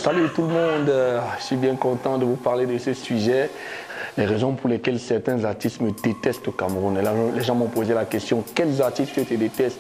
Salut tout le monde, je suis bien content de vous parler de ce sujet. Les raisons pour lesquelles certains artistes me détestent au Cameroun. Et là, les gens m'ont posé la question, quels artistes tu te détestes?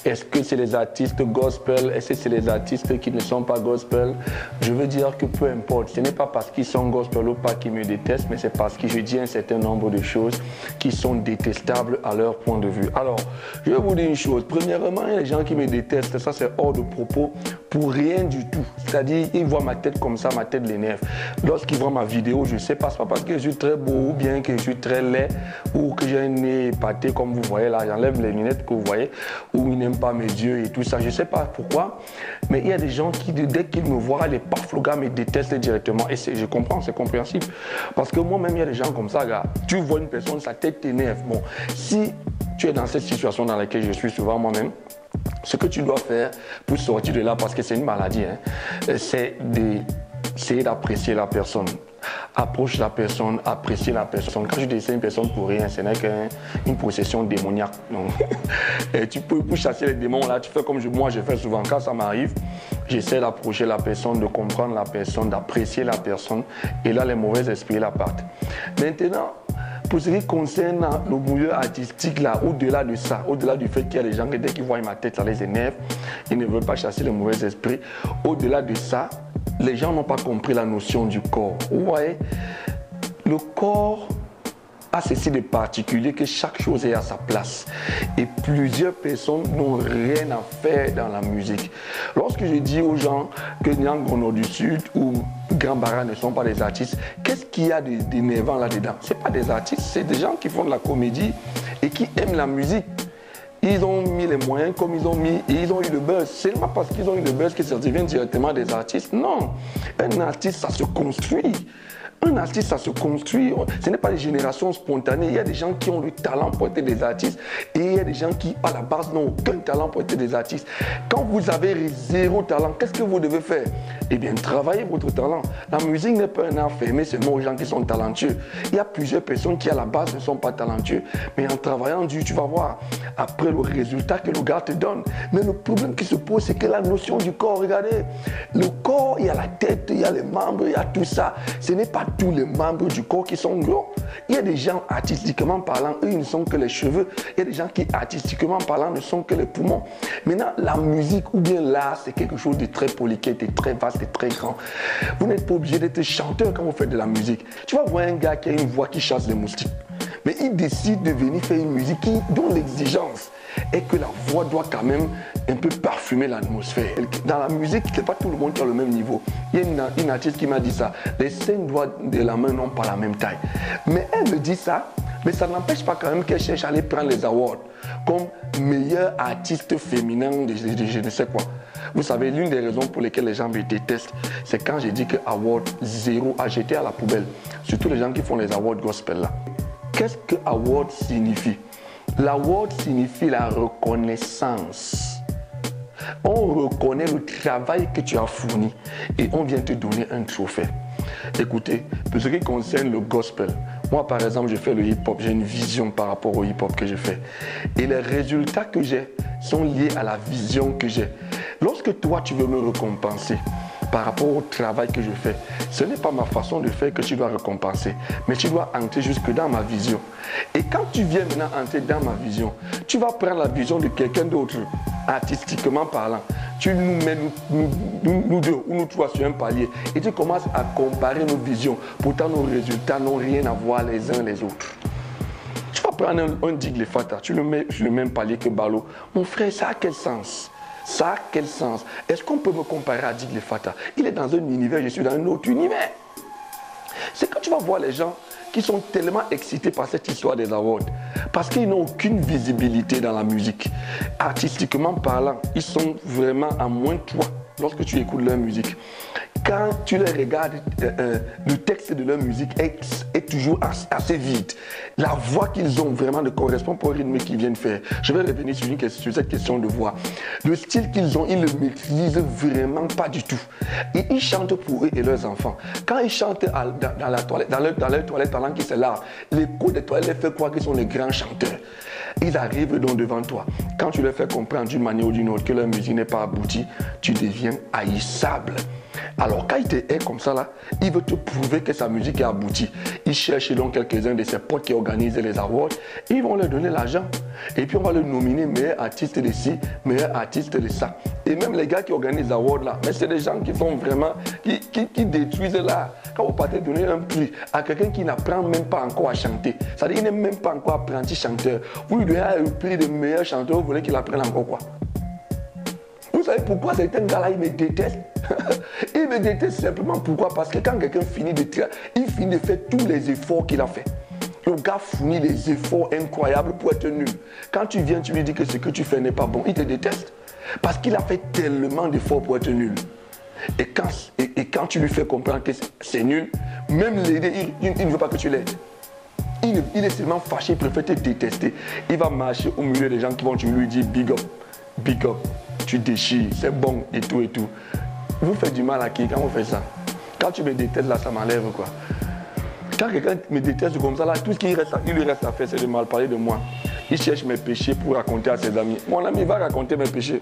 Est-ce que c'est les artistes gospel? Est-ce que c'est les artistes qui ne sont pas gospel? Je veux dire que peu importe, ce n'est pas parce qu'ils sont gospel ou pas qu'ils me détestent, mais c'est parce que je dis un certain nombre de choses qui sont détestables à leur point de vue. Alors, je vais vous dire une chose. Premièrement, il y a des gens qui me détestent, ça c'est hors de propos, pour rien du tout. C'est-à-dire, ils voient ma tête comme ça, ma tête l'énerve. Lorsqu'ils voient ma vidéo, je ne sais pas, c'est pas parce que je suis très beau ou bien que je suis très laid ou que j'ai un nez épaté comme vous voyez là, j'enlève les lunettes que vous voyez, ou ils n'aiment pas mes yeux et tout ça, je ne sais pas pourquoi, mais il y a des gens qui, dès qu'ils me voient, les paf, le gars me déteste directement et je comprends, c'est compréhensible. Parce que moi-même, il y a des gens comme ça, gars, tu vois une personne, sa tête t'énerve. Bon, si tu es dans cette situation dans laquelle je suis souvent moi-même, ce que tu dois faire pour sortir de là, parce que c'est une maladie, hein, c'est d'essayer d'apprécier la personne. Approche la personne, apprécie la personne. Quand je dis une personne pour rien, ce n'est qu'une possession démoniaque. Donc, et tu peux, pour chasser les démons, là, tu fais comme moi je fais souvent. Quand ça m'arrive, j'essaie d'approcher la personne, de comprendre la personne, d'apprécier la personne. Et là, les mauvais esprits la partent. Maintenant, pour ce qui concerne le milieu artistique, là, au-delà de ça, au-delà du fait qu'il y a des gens qui, dès qu'ils voient ma tête, ça les énerve, ils ne veulent pas chasser les mauvais esprits. Au-delà de ça, les gens n'ont pas compris la notion du corps. Vous voyez, le corps a ceci de particulier que chaque chose est à sa place. Et plusieurs personnes n'ont rien à faire dans la musique. Lorsque je dis aux gens que Nyang au Nord du Sud ou Grand Bara ne sont pas des artistes, qu'est-ce qu'il y a d'énervant là-dedans? Ce n'est pas des artistes, c'est des gens qui font de la comédie et qui aiment la musique. Ils ont mis les moyens comme ils ont mis et ils ont eu le buzz. C'est pas parce qu'ils ont eu le buzz que ça devient directement des artistes. Non, un artiste, ça se construit. Un artiste, ça se construit. Ce n'est pas des générations spontanées. Il y a des gens qui ont le talent pour être des artistes et il y a des gens qui, à la base, n'ont aucun talent pour être des artistes. Quand vous avez zéro talent, qu'est-ce que vous devez faire? Eh bien, travaillez votre talent. La musique n'est pas un art fermé seulement aux gens qui sont talentueux. Il y a plusieurs personnes qui, à la base, ne sont pas talentueux, mais en travaillant dur, tu vas voir après le résultat que le gars te donne. Mais le problème qui se pose, c'est que la notion du corps, regardez, le corps, il y a la tête, il y a les membres, il y a tout ça. Ce n'est pas tous les membres du corps qui sont gros. Il y a des gens, artistiquement parlant, eux, ils ne sont que les cheveux. Il y a des gens qui, artistiquement parlant, ne sont que les poumons. Maintenant, la musique ou bien l'art, c'est quelque chose de très polyqué, de très vaste, de très grand. Vous n'êtes pas obligé d'être chanteur quand vous faites de la musique. Tu vas voir un gars qui a une voix qui chasse les moustiques. Mais il décide de venir faire une musique dont l'exigence est que la voix doit quand même un peu parfumer l'atmosphère. Dans la musique, ce n'est pas tout le monde qui a le même niveau. Il y a une artiste qui m'a dit ça. Les 5 doigts de la main n'ont pas la même taille. Mais elle me dit ça, mais ça n'empêche pas quand même qu'elle cherche à aller prendre les awards comme meilleure artiste féminin de je ne sais quoi. Vous savez, l'une des raisons pour lesquelles les gens me détestent, c'est quand j'ai dit que award 0 a jeté à la poubelle. Surtout les gens qui font les awards gospel là. Qu'est-ce que award signifie? L'award signifie la reconnaissance. On reconnaît le travail que tu as fourni et on vient te donner un trophée. Écoutez, pour ce qui concerne le gospel, moi par exemple je fais le hip-hop, j'ai une vision par rapport au hip-hop que je fais. Et les résultats que j'ai sont liés à la vision que j'ai. Lorsque toi tu veux me récompenser par rapport au travail que je fais, ce n'est pas ma façon de faire que tu dois récompenser, mais tu dois entrer jusque dans ma vision. Et quand tu viens maintenant entrer dans ma vision, tu vas prendre la vision de quelqu'un d'autre, artistiquement parlant. Tu nous mets, nous deux ou nous trois sur un palier et tu commences à comparer nos visions. Pourtant, nos résultats n'ont rien à voir les uns les autres. Tu vas prendre un Digley Fata, tu le mets sur le même palier que Balo. Mon frère, ça a quel sens? Ça a quel sens? Est-ce qu'on peut me comparer à Digley Fata? Il est dans un univers, je suis dans un autre univers. C'est quand tu vas voir les gens qui sont tellement excités par cette histoire des awards, parce qu'ils n'ont aucune visibilité dans la musique. Artistiquement parlant, ils sont vraiment à moins de toi lorsque tu écoutes leur musique. Quand tu les regardes, le texte de leur musique est toujours assez vide. La voix qu'ils ont vraiment ne correspond pas au rythme qu'ils viennent faire. Je vais revenir sur cette question de voix. Le style qu'ils ont, ils ne le maîtrisent vraiment pas du tout. Et ils chantent pour eux et leurs enfants. Quand ils chantent dans leur toilette pendant qu'ils se lavent, l'écho des toilettes les fait croire qu'ils sont les grands chanteurs. Ils arrivent donc devant toi. Quand tu leur fais comprendre d'une manière ou d'une autre que leur musique n'est pas aboutie, tu deviens haïssable. Alors quand il te hait comme ça là, il veut te prouver que sa musique est aboutie. Il cherche donc quelques-uns de ses potes qui organisent les awards. Ils vont leur donner l'argent. Et puis on va le nominer meilleur artiste de ci, meilleur artiste de ça. Et même les gars qui organisent les awards là, mais c'est des gens qui font vraiment, qui détruisent là. Quand vous partez donner un prix à quelqu'un qui n'apprend même pas encore à chanter, c'est-à-dire qu'il n'est même pas encore apprenti chanteur, vous lui donnez le prix de meilleur chanteur, vous voulez qu'il apprenne encore quoi? Vous savez pourquoi certains gars-là, ils me détestent? Ils me détestent simplement pourquoi? Parce que quand quelqu'un finit de faire tous les efforts qu'il a fait. Le gars fournit des efforts incroyables pour être nul. Quand tu viens, tu lui dis que ce que tu fais n'est pas bon, il te déteste. Parce qu'il a fait tellement d'efforts pour être nul. Et quand tu lui fais comprendre que c'est nul, même l'aider, il ne veut pas que tu l'aides. Il est seulement fâché, il préfère te détester. Il va marcher au milieu des gens qui vont lui dire big up, tu déchires, c'est bon et tout et tout. Vous faites du mal à qui quand vous faites ça? Quand tu me détestes là, ça m'enlève quoi. Quand quelqu'un me déteste comme ça là, tout ce qu'il lui reste à faire, c'est de mal parler de moi. Il cherche mes péchés pour raconter à ses amis. Mon ami va raconter mes péchés.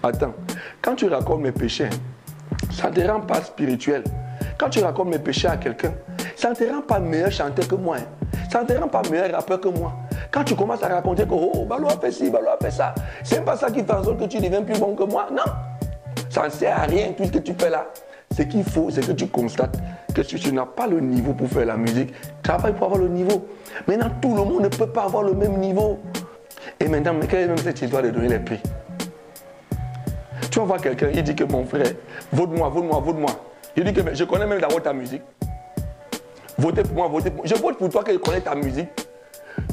Attends, quand tu racontes mes péchés, ça ne te rend pas spirituel. Quand tu racontes mes péchés à quelqu'un, ça ne te rend pas meilleur chanteur que moi. Ça ne te rend pas meilleur rappeur que moi. Quand tu commences à raconter que oh, Balou a fait ci, Balou a fait ça, c'est pas ça qui fait en sorte que tu deviens plus bon que moi. Non, ça ne sert à rien tout ce que tu fais là. Ce qu'il faut, c'est que tu constates que si tu n'as pas le niveau pour faire la musique, travaille pour avoir le niveau. Maintenant, tout le monde ne peut pas avoir le même niveau. Et maintenant, quelle est même cette histoire de donner les prix? Tu vas voir quelqu'un, il dit que mon frère, vote-moi. Il dit que je connais même d'abord ta musique. Votez pour moi, votez pour moi. Je vote pour toi que je connais ta musique.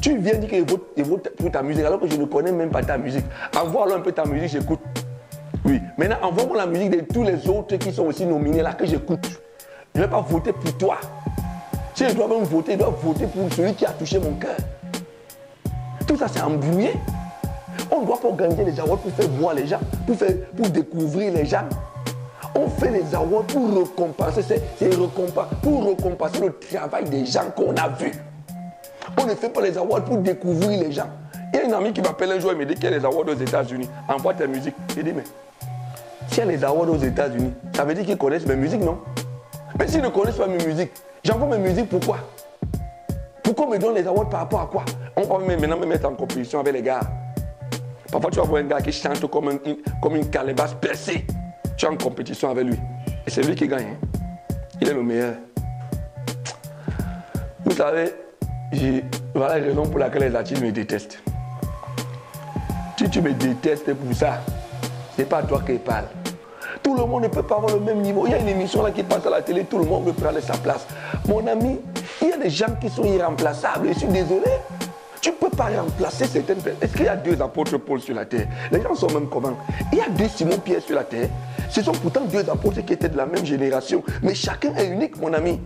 Tu viens dire que je vote pour ta musique alors que je ne connais même pas ta musique. Envoie-le un peu ta musique, j'écoute. Oui, maintenant envoie-moi la musique de tous les autres qui sont aussi nominés là que j'écoute. Je ne vais pas voter pour toi. Si je dois même voter, je dois voter pour celui qui a touché mon cœur. Tout ça c'est embrouillé. On ne doit pas organiser les awards pour faire voir les gens, pour découvrir les gens. On fait les awards pour récompenser, pour récompenser le travail des gens qu'on a vus. On ne fait pas les awards pour découvrir les gens. Il y a une amie qui m'appelle un jour et me dit qu'il y a les awards aux États-Unis. Envoie ta musique. Je dis mais s'il y a les awards aux États-Unis, ça veut dire qu'ils connaissent mes musiques, non? Mais s'ils ne connaissent pas mes musiques, j'envoie mes musiques pourquoi? Pourquoi on me donne les awards par rapport à quoi? On va maintenant me mettre en compétition avec les gars. Parfois tu vas voir un gars qui chante comme une calebasse percée. Tu es en compétition avec lui. Et c'est lui qui gagne. Hein? Il est le meilleur. Vous savez, voilà la raison pour laquelle les artistes me détestent. Si tu me détestes pour ça, ce n'est pas à toi qui parle. Tout le monde ne peut pas avoir le même niveau. Il y a une émission là qui passe à la télé, tout le monde veut prendre sa place. Mon ami, il y a des gens qui sont irremplaçables. Je suis désolé. Tu ne peux pas remplacer certaines personnes. Est-ce qu'il y a deux apôtres Paul sur la terre? Les gens sont même comment? Il y a deux Simon-Pierre sur la terre. Ce sont pourtant deux apôtres qui étaient de la même génération. Mais chacun est unique, mon ami.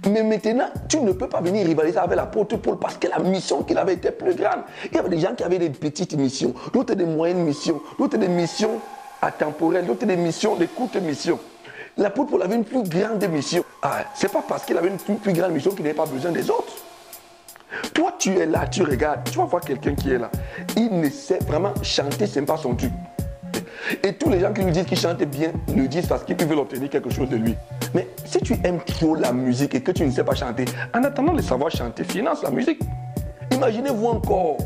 Mais maintenant, tu ne peux pas venir rivaliser avec l'apôtre Paul parce que la mission qu'il avait était plus grande. Il y avait des gens qui avaient des petites missions, d'autres des moyennes missions, d'autres des missions atemporelles, d'autres des missions, des courtes missions. L'apôtre Paul avait une plus grande mission. Ce n'est pas parce qu'il avait une plus grande mission qu'il n'avait pas besoin des autres. Toi, tu es là, tu regardes, tu vas voir quelqu'un qui est là. Il ne sait vraiment chanter, ce n'est pas son truc. Et tous les gens qui lui disent qu'il chante bien le disent parce qu'ils veulent obtenir quelque chose de lui. Mais si tu aimes trop la musique et que tu ne sais pas chanter, en attendant de savoir chanter, finance la musique. Imaginez-vous encore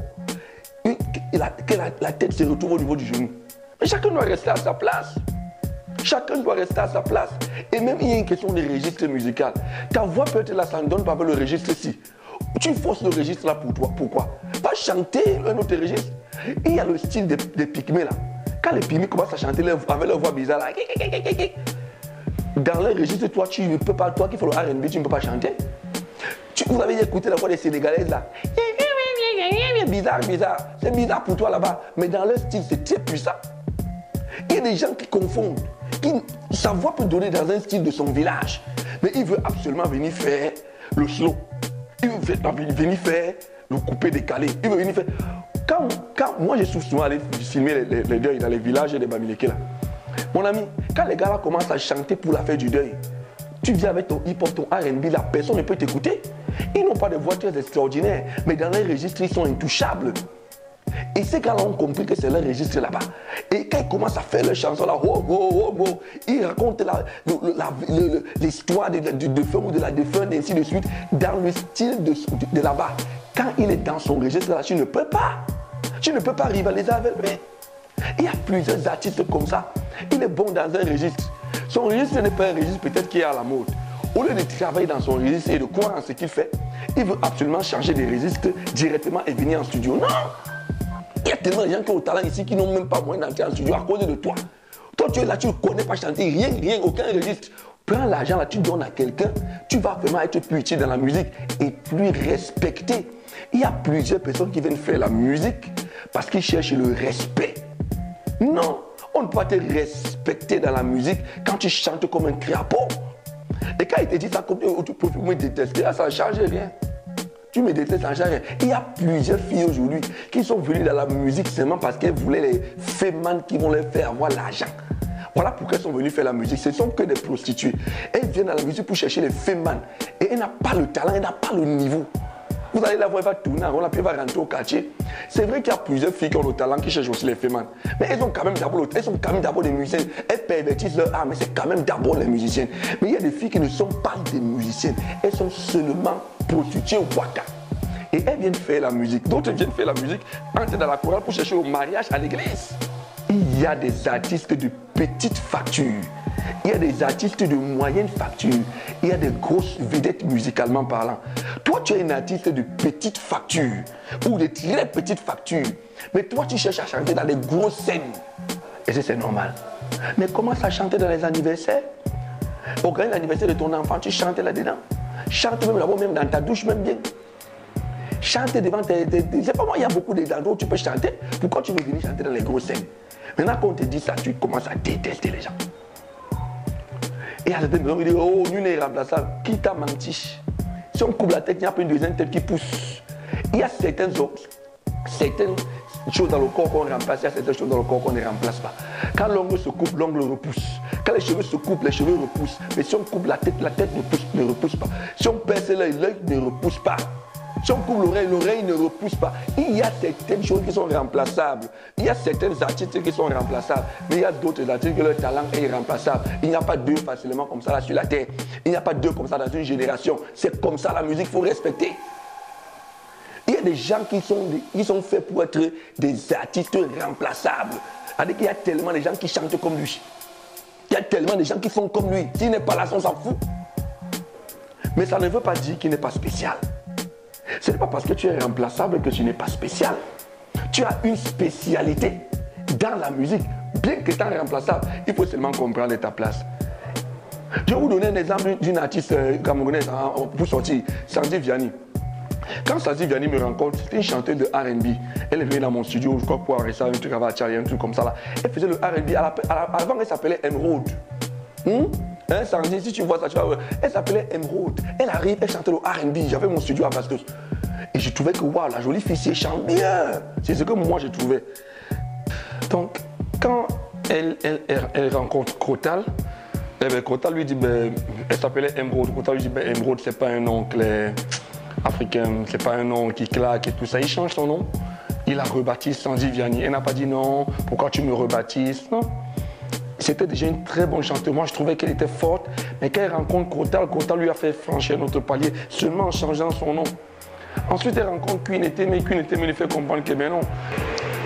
que la tête se retrouve au niveau du genou. Mais chacun doit rester à sa place. Chacun doit rester à sa place. Et même il y a une question de registre musical. Ta voix peut être là, ça ne donne pas le registre-ci. Tu forces le registre là pour toi. Pourquoi? Pas chanter un autre registre. Il y a le style des pygmées là. Quand les pygmées commencent à chanter avec leur voix bizarre là, dans le registre, toi, tu ne peux pas, toi qui fais le R&B, tu ne peux pas chanter. Vous avez écouté la voix des Sénégalaises là. Bizarre. C'est bizarre pour toi là-bas. Mais dans leur style, c'est très puissant. Il y a des gens qui confondent. Sa voix peut donner dans un style de son village. Mais il veut absolument venir faire le slow. Il veut venir faire le coupé décalé. Il veut venir faire... Quand moi, je suis souvent allé filmer les deuils dans les villages des Bamileke là. Mon ami, quand les gars là commencent à chanter pour la fête du deuil, tu viens avec ton hip-hop, ton R&B, la personne ne peut t'écouter. Ils n'ont pas de voix très extraordinaires, mais dans les registres, ils sont intouchables. Et ces gars-là ont compris que c'est leur registre là-bas. Et quand ils commencent à faire leur chanson là, oh, oh, oh, oh, ils racontent l'histoire de défunt ou de la défunte, et ainsi de suite, dans le style de là-bas. Quand il est dans son registre là, tu ne peux pas. Tu ne peux pas rivaliser avec lui. Il y a plusieurs artistes comme ça. Il est bon dans un registre. Son registre n'est pas un registre peut-être qui est à la mode. Au lieu de travailler dans son registre et de croire en ce qu'il fait, il veut absolument changer de registre directement et venir en studio. Non! Il y a tellement de gens qui ont au talent ici qui n'ont même pas moyen d'entrer en studio à cause de toi. Toi, tu es là, tu ne connais pas chanter, rien, aucun registre. Prends l'argent là, tu donnes à quelqu'un, tu vas vraiment être plus utile dans la musique et plus respecté. Il y a plusieurs personnes qui viennent faire la musique parce qu'ils cherchent le respect. Non, on ne peut pas te respecter dans la musique quand tu chantes comme un crapaud. Et quand il te dit ça, comme tu peux me détester, ça ne change rien. Tu me détestes, ça ne change rien. Il y a plusieurs filles aujourd'hui qui sont venues dans la musique seulement parce qu'elles voulaient les fémans qui vont leur faire avoir l'argent. Voilà pourquoi elles sont venues faire la musique. Ce ne sont que des prostituées. Elles viennent dans la musique pour chercher les fémans. Et elles n'ont pas le talent, elles n'ont pas le niveau. Vous allez la voir, elle va tourner, on la puis elle va rentrer au quartier. C'est vrai qu'il y a plusieurs filles qui ont le talent, qui cherchent aussi les fémans. Mais elles sont quand même d'abord des musiciennes. Elles pervertissent leur art, mais c'est quand même d'abord les musiciennes. Mais il y a des filles qui ne sont pas des musiciennes. Elles sont seulement prostituées au Ouattara. Et elles viennent faire la musique. D'autres viennent faire la musique, entrent dans la chorale pour chercher au mariage à l'église. Il y a des artistes de petite facture. Il y a des artistes de moyenne facture. Il y a des grosses vedettes musicalement parlant. Toi, tu es un artiste de petite facture ou de très petite facture. Mais toi, tu cherches à chanter dans les grosses scènes. Et c'est normal. Mais commence à chanter dans les anniversaires. Organise l'anniversaire de ton enfant, tu chantes là-dedans. Chante même là-bas, même dans ta douche, même bien. Chante devant tes... Je sais pas moi, il y a beaucoup d'endroits où tu peux chanter. Pourquoi tu veux venir chanter dans les grosses scènes? Maintenant, quand on te dit ça, tu commences à détester les gens. Et à certaines personnes qui disent, oh, nul n'est irremplaçable. Qui t'a menti? Si on coupe la tête, il n'y a pas une deuxième tête qui pousse. Il y a certaines choses dans le corps qu'on remplace, il y a certaines choses dans le corps qu'on ne remplace pas. Quand l'ongle se coupe, l'ongle repousse. Quand les cheveux se coupent, les cheveux repoussent. Mais si on coupe la tête ne repousse pas. Si on perce l'œil, l'œil ne repousse pas. Si on coupe l'oreille, l'oreille ne repousse pas. Il y a certaines choses qui sont remplaçables. Il y a certains artistes qui sont remplaçables. Mais il y a d'autres artistes que leur talent est irremplaçable. Il n'y a pas deux facilement comme ça là sur la terre. Il n'y a pas deux comme ça dans une génération. C'est comme ça la musique, il faut respecter. Il y a des gens qui sont faits pour être des artistes remplaçables. C'est-à-dire qu'il y a tellement de gens qui chantent comme lui. Il y a tellement de gens qui font comme lui. S'il n'est pas là, on s'en fout. Mais ça ne veut pas dire qu'il n'est pas spécial. Ce n'est pas parce que tu es remplaçable que tu n'es pas spécial. Tu as une spécialité dans la musique. Bien qu'étant remplaçable, il faut seulement comprendre ta place. Je vais vous donner un exemple d'une artiste camerounaise pour sortir, Sandy Vianney. Quand Sandy Vianney me rencontre, c'était une chanteuse de R&B. Elle est venue dans mon studio, je crois, pour arrêter ça, un truc avec Charlie, un truc comme ça là. Elle faisait le R&B. Avant, elle s'appelait Emerald. Hein, Sandy, si tu vois ça, tu vas voir. Elle s'appelait Emerald. Elle arrive, elle chantait le R&B. J'avais mon studio à Bastos. Et je trouvais que, waouh, la jolie fille, elle chante bien. C'est ce que moi, je trouvais. Donc, quand elle rencontre Crotal, Crotal lui dit, elle s'appelait Emerald. Crotal lui dit, Emerald, c'est pas un nom africain, c'est pas un nom qui claque et tout ça. Il change son nom. Il a rebaptisé Sandy Vianney. Elle n'a pas dit non, pourquoi tu me rebaptises? Non. C'était déjà une très bonne chanteuse. Moi, je trouvais qu'elle était forte. Mais quand elle rencontre Crotal, Crotal lui a fait franchir notre palier seulement en changeant son nom. Ensuite, elle rencontre Queen Eteme, mais lui fait comprendre que ben non,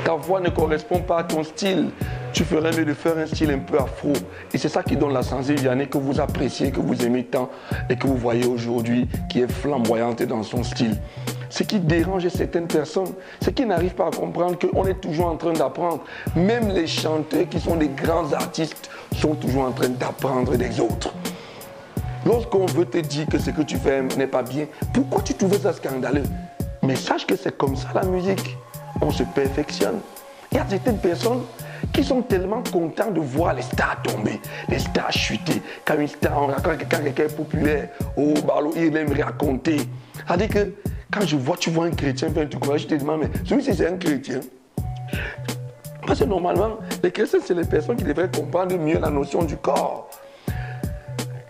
ta voix ne correspond pas à ton style. Tu ferais mieux de faire un style un peu afro. Et c'est ça qui donne la Sandy Vianney que vous appréciez, que vous aimez tant et que vous voyez aujourd'hui, qui est flamboyante dans son style. Ce qui dérange certaines personnes, c'est qu'ils n'arrivent pas à comprendre qu'on est toujours en train d'apprendre. Même les chanteurs qui sont des grands artistes sont toujours en train d'apprendre des autres. Lorsqu'on veut te dire que ce que tu fais n'est pas bien, pourquoi tu trouves ça scandaleux? Mais sache que c'est comme ça la musique. On se perfectionne. Il y a certaines personnes qui sont tellement contents de voir les stars tomber, les stars chuter. Quand quelqu'un est populaire, oh, il aime raconter. C'est-à-dire que quand tu vois un chrétien faire un truc, je te demande, mais celui-ci c'est un chrétien. Parce que normalement, les chrétiens, c'est les personnes qui devraient comprendre mieux la notion du corps.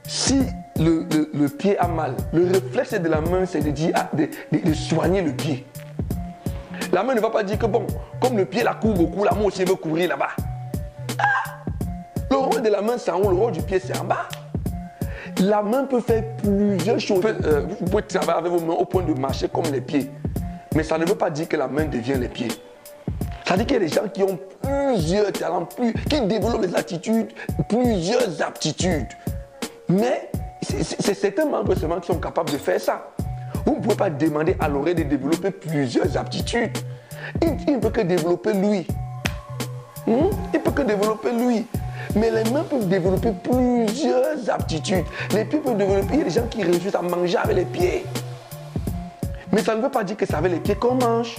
Si le pied a mal, le réflexe de la main, c'est de dire, de soigner le pied. La main ne va pas dire que bon, comme le pied la court beaucoup, la main aussi veut courir là-bas. Ah! Le rôle de la main c'est en haut, le rôle du pied c'est en bas. La main peut faire plusieurs choses. Vous pouvez travailler avec vos mains au point de marcher comme les pieds. Mais ça ne veut pas dire que la main devient les pieds. Ça veut dire qu'il y a des gens qui ont plusieurs talents, qui développent des attitudes, plusieurs aptitudes. Mais c'est certains membres seulement qui sont capables de faire ça. Vous ne pouvez pas demander à l'oreille de développer plusieurs aptitudes. Il ne peut que développer lui. Il ne peut que développer lui. Mais les mains peuvent développer plusieurs aptitudes. Les pieds peuvent développer. Il y a des gens qui réussissent à manger avec les pieds. Mais ça ne veut pas dire que c'est avec les pieds qu'on mange.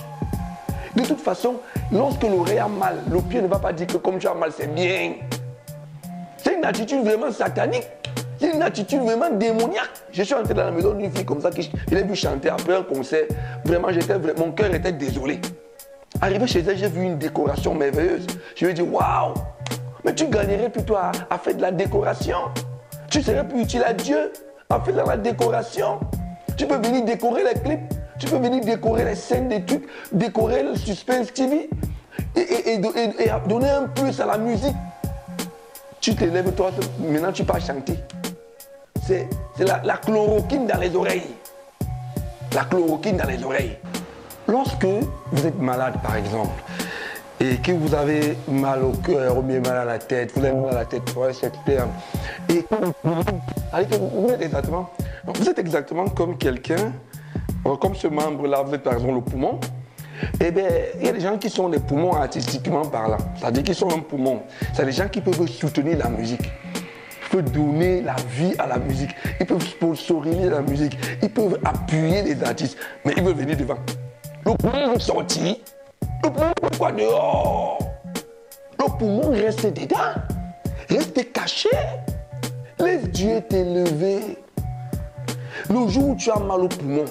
De toute façon, lorsque l'oreille a mal, le pied ne va pas dire que comme tu as mal, c'est bien. C'est une attitude vraiment satanique. C'est une attitude vraiment démoniaque. Je suis entré dans la maison d'une fille comme ça, je l'ai vu chanter après un concert. Vraiment, mon cœur était désolé. Arrivé chez elle, j'ai vu une décoration merveilleuse. Je lui ai dit, waouh, mais tu gagnerais plutôt à faire de la décoration. Tu serais plus utile à Dieu à faire de la décoration. Tu peux venir décorer les clips, tu peux venir décorer les scènes des trucs, décorer le suspense TV et donner un plus à la musique. Tu te lèves, toi, maintenant tu pars chanter. C'est la chloroquine dans les oreilles. La chloroquine dans les oreilles. Lorsque vous êtes malade, par exemple, et que vous avez mal au cœur ou bien mal à la tête, vous avez mal à la tête, etc. Et vous êtes exactement comme quelqu'un, comme ce membre-là, vous êtes par exemple le poumon. Eh bien, il y a des gens qui sont des poumons artistiquement parlant. C'est-à-dire qu'ils sont un poumon. C'est des gens qui peuvent soutenir la musique. Ils peuvent donner la vie à la musique. Ils peuvent sponsoriser la musique. Ils peuvent appuyer les artistes. Mais ils veulent venir devant. Le poumon veut sortir. Le poumon veut quoi dehors? Le poumon reste dedans. Reste caché. Laisse Dieu t'élever. Le jour où tu as mal au poumon,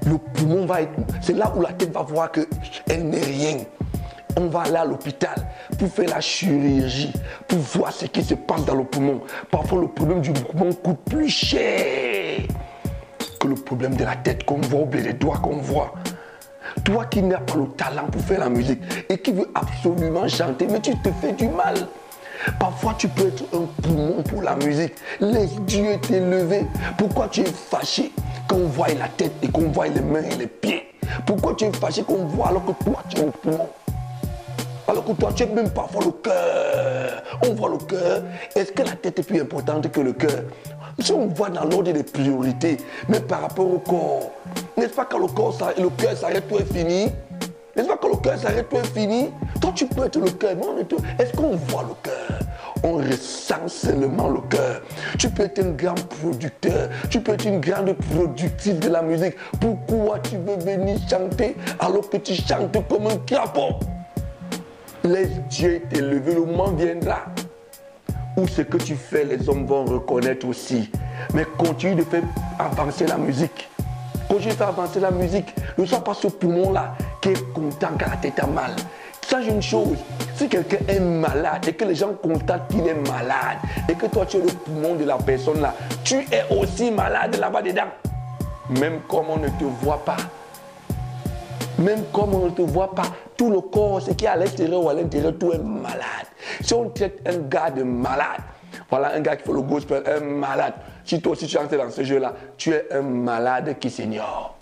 le poumon va être... C'est là où la tête va voir qu'elle n'est rien. On va aller à l'hôpital pour faire la chirurgie, pour voir ce qui se passe dans le poumon. Parfois, le problème du poumon coûte plus cher que le problème de la tête qu'on voit ou bien des doigts qu'on voit. Toi qui n'as pas le talent pour faire la musique et qui veux absolument chanter, mais tu te fais du mal. Parfois, tu peux être un poumon pour la musique. Laisse Dieu t'élever. Pourquoi tu es fâché qu'on voit la tête et qu'on voit les mains et les pieds? Pourquoi tu es fâché qu'on voit alors que toi, tu es un poumon? Alors que toi, tu es même parfois le cœur. On voit le cœur. Est-ce que la tête est plus importante que le cœur? Si on voit dans l'ordre des priorités, mais par rapport au corps, n'est-ce pas quand le cœur s'arrête, tout est fini? N'est-ce pas que le cœur s'arrête, tout est fini? Toi, tu peux être le cœur. Est-ce qu'on voit le cœur? On ressent seulement le cœur. Tu peux être un grand producteur. Tu peux être une grande productrice de la musique. Pourquoi tu veux venir chanter alors que tu chantes comme un crapaud? Laisse Dieu t'élever. Le moment viendra où ce que tu fais, les hommes vont reconnaître aussi. Mais continue de faire avancer la musique. Continue de faire avancer la musique. Ne sois pas ce poumon-là qui est content quand la tête a mal. Sache une chose, si quelqu'un est malade et que les gens constatent qu'il est malade et que toi tu es le poumon de la personne là, tu es aussi malade là-bas dedans. Même comme on ne te voit pas. Même comme on ne te voit pas, tout le corps, ce qui est à l'extérieur ou à l'intérieur, tout est malade. Si on traite un gars de malade, voilà un gars qui fait le gospel, un malade. Si toi aussi tu entres dans ce jeu-là, tu es un malade qui s'ignore.